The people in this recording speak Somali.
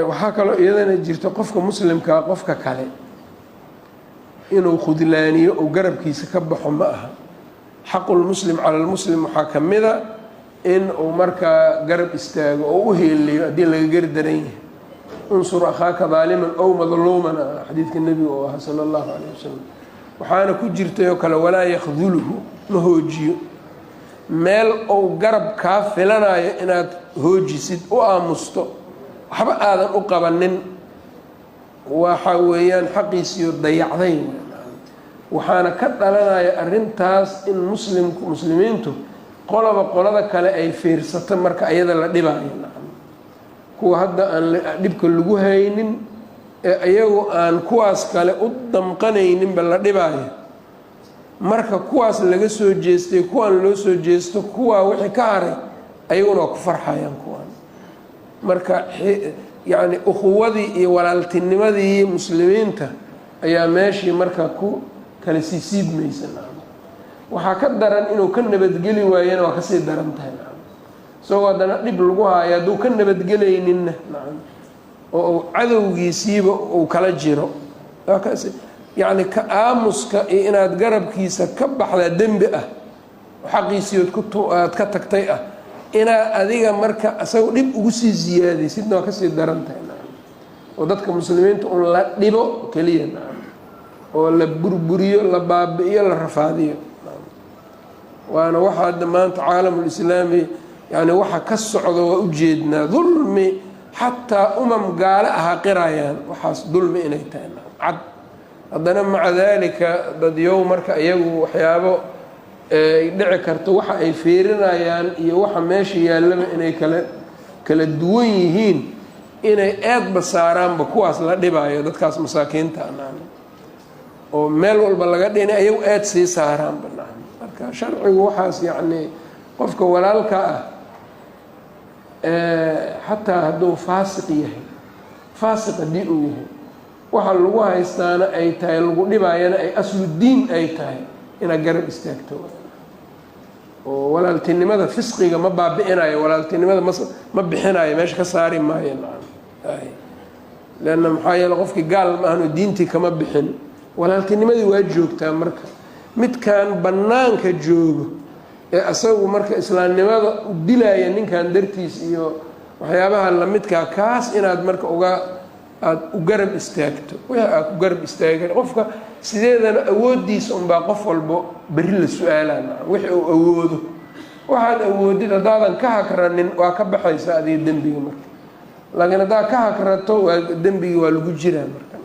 waxaa kaloo iyadana jirta qofka muslimka qofka kale inuu khudlaaniyo oo garabkiisa ka baxo ma aha xaqul muslim cala almuslim waxaa ka mida in uu markaa garab istaago oo u heeliyo haddii laga gari daran yahay unsur akhaaka daaliman ow madluuman xadiidka nebiga oo ahaa sala allahu calayh wasalam waxaana ku jirtay oo kale walaa yakdulhu ma hoojiyo meel ou garab kaa filanayo inaad hoojisid u aamusto waxba aadan u qabanin waxa weeyaan xaqiisiyo dayacday waxaana ka dhalanaya arrintaas in muslimiintu qolaba qolada kale ay fiirsato marka ayada la dhibaayo kuwa hadda aan dhibka lagu haynin ee iyagu aan kuwaas kale u damqanayninba la dhibaayo marka kuwaas laga soo jeestay kuwaan loo soo jeesto kuwaa wixii ka haray ayaguna waa ku farxayaan kuwaan marka yacni ukhuwadii iyo walaaltinimadii muslimiinta ayaa meeshii marka ku kala siisiibmaysa waxaa ka daran inuu ka nabadgeli waayana waa kasii daran tahay isagoo haddana dhib lagu haayo hadduu ka nabadgelayninna oo cadowgiisiiba uu kala jiro yacni ka aamuska iyo inaad garabkiisa ka baxdaa dembi ah xaqiisiiood aad ka tagtay ah inaad adiga marka isagoo dhib ugu sii ziyaadaysidna waa kasii daran tahay oo dadka muslimiinta un la dhibo keliya oo la burburiyo la baabi'iyo la rafaadiyo waana waxa hadda maanta caalamulislaami yani waxa ka socda waa ujeednaa dulmi xataa gaalo ahaa qirayaan waxaas dulmi inay tahay cad haddana maca daalika dadyow marka iyagu waxyaabo ay dhici karto waxa ay fiirinayaan iyo waxa meesha yaallaba inay kala duwan yihiin inay eedba saaraanba kuwaas la dhibaayo dadkaas masaakiinta oo meel walba laga dhina ayagu eed sii saaraan banaan marka sharcigu waxaas yacni qofka walaalka ah xataa hadduu faasiq yahay faasiq haddii uu yahay waxa lagu haystaana ay tahay lagu dhibaayana ay aslu diin ay tahay inaad garab istaagto oo walaaltinimada fisqiga ma baabi'inayo walaaltinimada ma bixinayo meesha ka saari maayo leanna maxaa yeele qofkii gaal ma ahno diintii kama bixin walaaltinimadii waa joogtaa marka midkan bannaanka joogo ee asagu marka islaamnimada u dilaya ninkan dartiis iyo waxyaabaha lamidkaa kaas inaad marka aada u garab istaagto wixii aad ku garab istaagi qofka sideedana awooddiisa unbaa qof walbo berri la su-aalana wixii uu awoodo waxaad awoodid haddaadan ka hakranin waa ka baxaysa adiga dembiga marka laakiin haddaad ka hakrato waa dembigii waa lagu jiraa marka